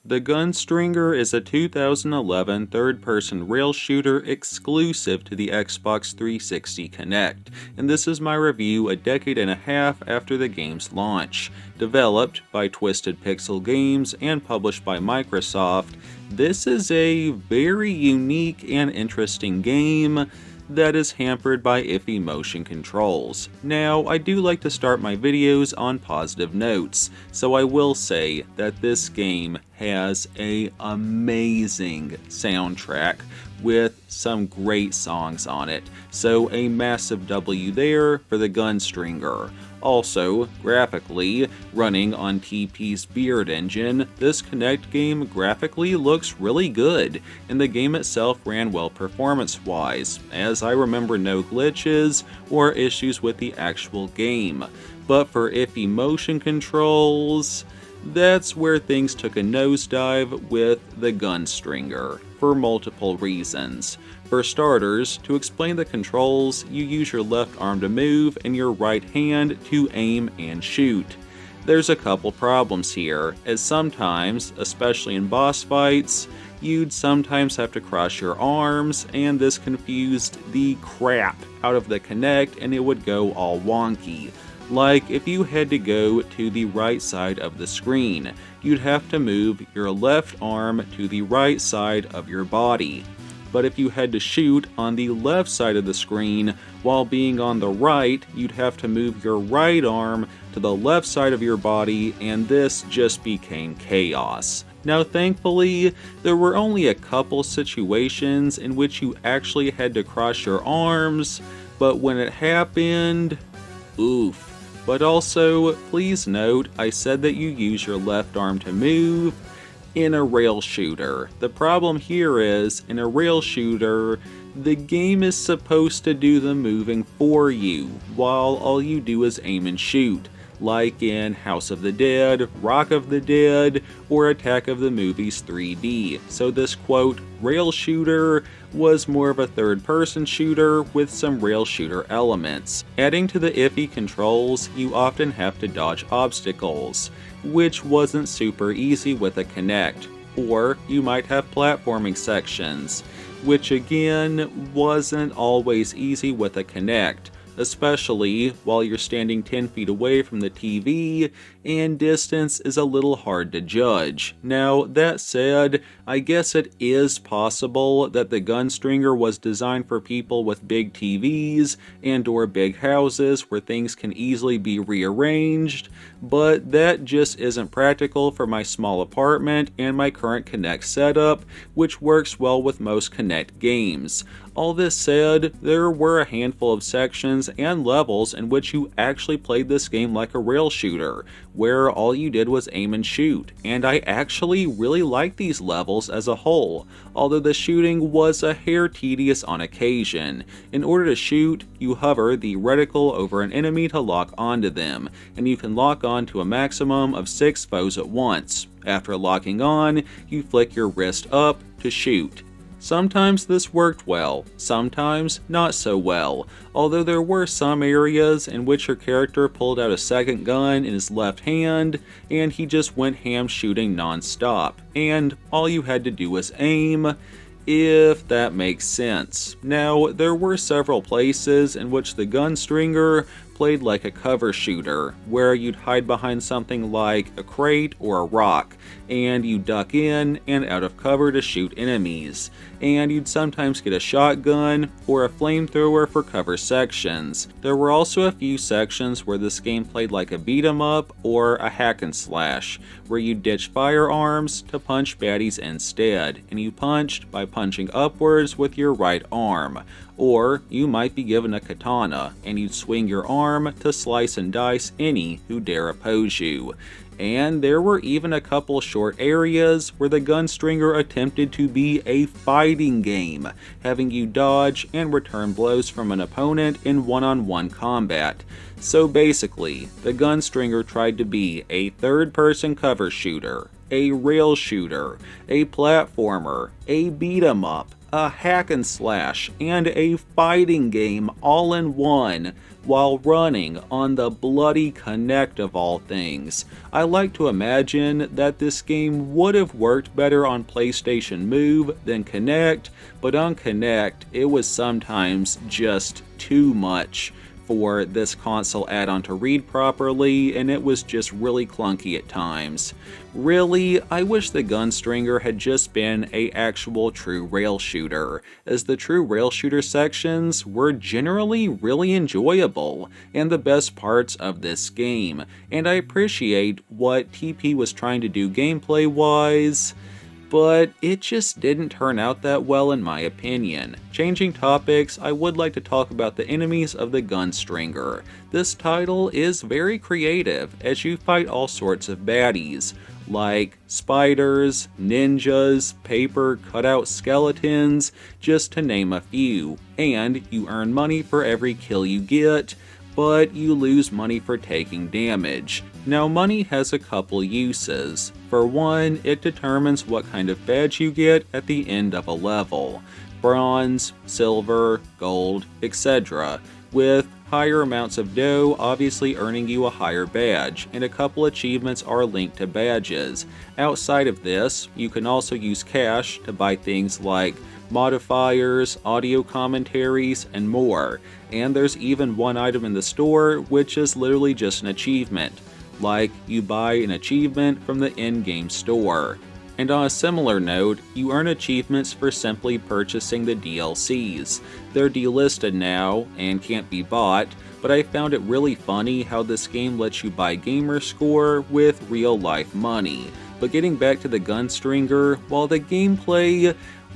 The Gunstringer is a 2011 third-person rail shooter exclusive to the Xbox 360 Kinect, and this is my review a decade and a half after the game's launch. Developed by Twisted Pixel Games and published by Microsoft, this is a very unique and interesting game that is hampered by iffy motion controls. Now, I do like to start my videos on positive notes, so I will say that this game has an amazing soundtrack with some great songs on it, so a massive W there for the Gunstringer. Also, graphically, running on TP's Beard engine, this Kinect game graphically looks really good, and the game itself ran well performance-wise, as I remember no glitches or issues with the actual game. But for iffy motion controls, that's where things took a nosedive with the Gunstringer, for multiple reasons. For starters, to explain the controls, you use your left arm to move and your right hand to aim and shoot. There's a couple problems here, as sometimes, especially in boss fights, you'd sometimes have to cross your arms, and this confused the crap out of the Kinect and it would go all wonky. Like if you had to go to the right side of the screen, you'd have to move your left arm to the right side of your body. But if you had to shoot on the left side of the screen while being on the right, you'd have to move your right arm to the left side of your body, and this just became chaos. Now thankfully, there were only a couple situations in which you actually had to cross your arms, but when it happened, oof. But also, please note, I said that you use your left arm to move in a rail shooter. The problem here is, in a rail shooter, the game is supposed to do the moving for you, while all you do is aim and shoot, like in House of the Dead, Rock of the Dead, or Attack of the Movies 3D. So this quote, rail shooter was more of a third-person shooter with some rail shooter elements. Adding to the iffy controls, you often have to dodge obstacles, which wasn't super easy with a Kinect. Or you might have platforming sections, which again wasn't always easy with a Kinect, especially while you're standing 10 feet away from the TV and distance is a little hard to judge. Now, that said, I guess it is possible that the Gunstringer was designed for people with big TVs and/or big houses where things can easily be rearranged, but that just isn't practical for my small apartment and my current Kinect setup, which works well with most Kinect games. All this said, there were a handful of sections and levels in which you actually played this game like a rail shooter, where all you did was aim and shoot, and I actually really liked these levels as a whole, although the shooting was a hair tedious on occasion. In order to shoot, you hover the reticle over an enemy to lock onto them, and you can lock on to a maximum of 6 foes at once. After locking on, you flick your wrist up to shoot. Sometimes this worked well, sometimes not so well, although there were some areas in which your character pulled out a second gun in his left hand and he just went ham shooting non-stop, and all you had to do was aim, if that makes sense. Now, there were several places in which the Gunstringer played like a cover shooter, where you'd hide behind something like a crate or a rock, and you duck in and out of cover to shoot enemies, and you'd sometimes get a shotgun or a flamethrower for cover sections. There were also a few sections where this game played like a beat 'em up or a hack and slash, where you ditch firearms to punch baddies instead, and you punched by punching upwards with your right arm. Or you might be given a katana, and you'd swing your arm to slice and dice any who dare oppose you. And there were even a couple short areas where the Gunstringer attempted to be a fighting game, having you dodge and return blows from an opponent in one-on-one combat. So basically, the Gunstringer tried to be a third-person cover shooter, a rail shooter, a platformer, a beat 'em up, a hack and slash and a fighting game all in one, while running on the bloody Kinect of all things. I like to imagine that this game would have worked better on PlayStation Move than Kinect, but on Kinect it was sometimes just too much for this console add-on to read properly, and it was just really clunky at times. Really, I wish the Gunstringer had just been a actual true rail shooter, as the true rail shooter sections were generally really enjoyable and the best parts of this game, and I appreciate what TP was trying to do gameplay-wise, but it just didn't turn out that well in my opinion. Changing topics, I would like to talk about the enemies of the Gunstringer. This title is very creative, as you fight all sorts of baddies, like spiders, ninjas, paper cutout skeletons, just to name a few, and you earn money for every kill you get, but you lose money for taking damage. Now, money has a couple uses. For one, it determines what kind of badge you get at the end of a level. Bronze, silver, gold, etc., with higher amounts of dough obviously earning you a higher badge, and a couple achievements are linked to badges. Outside of this, you can also use cash to buy things like modifiers, audio commentaries, and more. And there's even one item in the store which is literally just an achievement, like you buy an achievement from the in-game store. And on a similar note, you earn achievements for simply purchasing the DLCs. They're delisted now and can't be bought, but I found it really funny how this game lets you buy gamer score with real-life money. But getting back to the Gunstringer, while the gameplay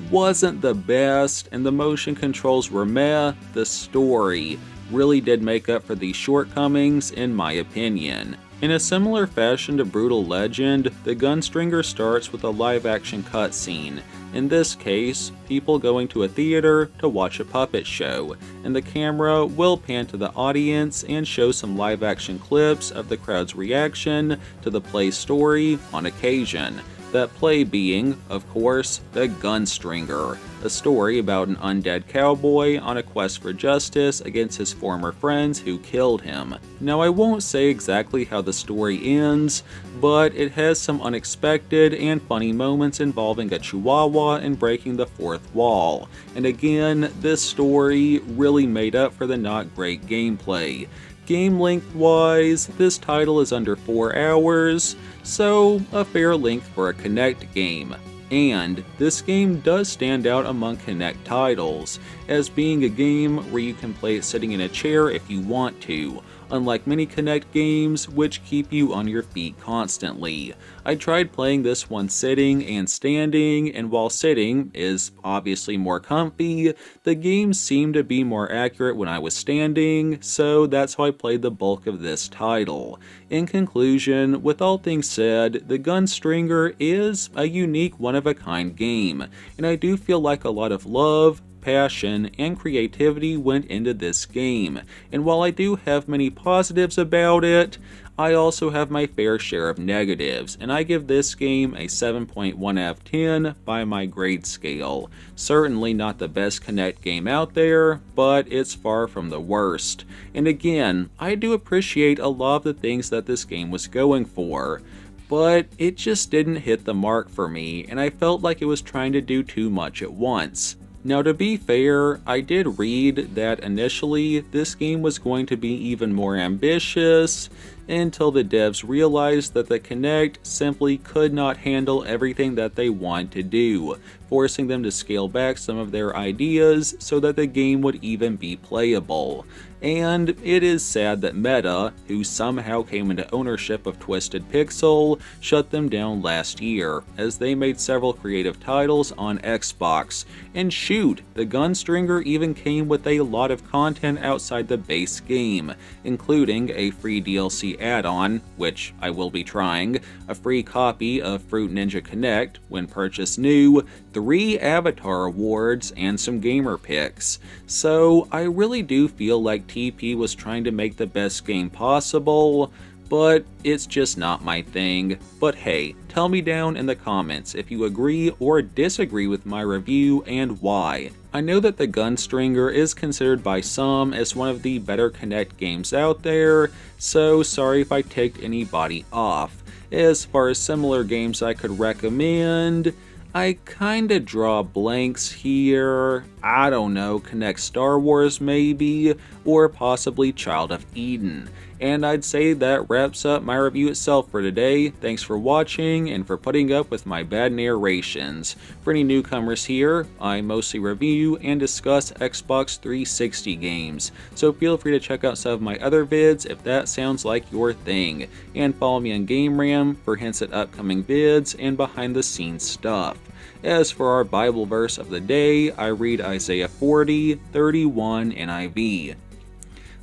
wasn't the best and the motion controls were meh, the story really did make up for these shortcomings in my opinion. In a similar fashion to Brutal Legend, the Gunstringer starts with a live-action cutscene. In this case, people going to a theater to watch a puppet show, and the camera will pan to the audience and show some live-action clips of the crowd's reaction to the play's story on occasion. That play being, of course, the Gunstringer, a story about an undead cowboy on a quest for justice against his former friends who killed him. Now, I won't say exactly how the story ends, but it has some unexpected and funny moments involving a chihuahua and breaking the fourth wall. And again, this story really made up for the not great gameplay. Game length wise, this title is under 4 hours, so a fair length for a Kinect game. And this game does stand out among Kinect titles, as being a game where you can play it sitting in a chair if you want to, unlike many Kinect games which keep you on your feet constantly. I tried playing this one sitting and standing, and while sitting is obviously more comfy, the game seemed to be more accurate when I was standing, so that's how I played the bulk of this title. In conclusion, with all things said, the Gunstringer is a unique one-of-a-kind game, and I do feel like a lot of love, passion, and creativity went into this game, and while I do have many positives about it, I also have my fair share of negatives, and I give this game a 7.1 out of 10 by my grade scale. Certainly not the best Kinect game out there, but it's far from the worst. And again, I do appreciate a lot of the things that this game was going for, but it just didn't hit the mark for me, and I felt like it was trying to do too much at once. Now, to be fair, I did read that initially this game was going to be even more ambitious until the devs realized that the Kinect simply could not handle everything that they wanted to do, forcing them to scale back some of their ideas so that the game would even be playable. And it is sad that Meta, who somehow came into ownership of Twisted Pixel, shut them down last year, as they made several creative titles on Xbox. And shoot, the Gunstringer even came with a lot of content outside the base game, including a free DLC add-on, which I will be trying, a free copy of Fruit Ninja Kinect when purchased new, 3 Avatar Awards, and some gamerpics. So I really do feel like TP was trying to make the best game possible, but it's just not my thing. But hey, tell me down in the comments if you agree or disagree with my review and why. I know that the Gunstringer is considered by some as one of the better Kinect games out there, so sorry if I ticked anybody off. As far as similar games I could recommend, I kinda draw blanks here. I don't know, Kinect Star Wars maybe, or possibly Child of Eden. And I'd say that wraps up my review itself for today. Thanks for watching and for putting up with my bad narrations. For any newcomers here, I mostly review and discuss Xbox 360 games, so feel free to check out some of my other vids if that sounds like your thing. And follow me on GameRam for hints at upcoming vids and behind the scenes stuff. As for our Bible verse of the day, I read Isaiah 40:31 NIV.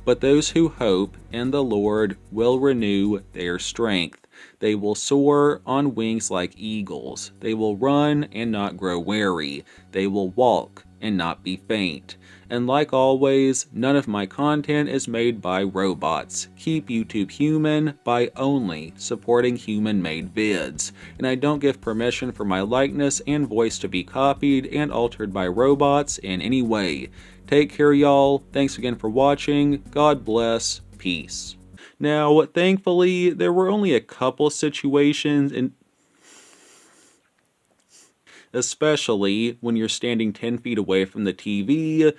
But those who hope in the Lord will renew their strength. They will soar on wings like eagles. They will run and not grow weary. They will walk and not be faint. And like always, none of my content is made by robots. Keep YouTube human by only supporting human-made vids. And I don't give permission for my likeness and voice to be copied and altered by robots in any way. Take care, y'all. Thanks again for watching. God bless. Peace. Now, thankfully, there were only a couple situations, especially when you're standing 10 feet away from the TV.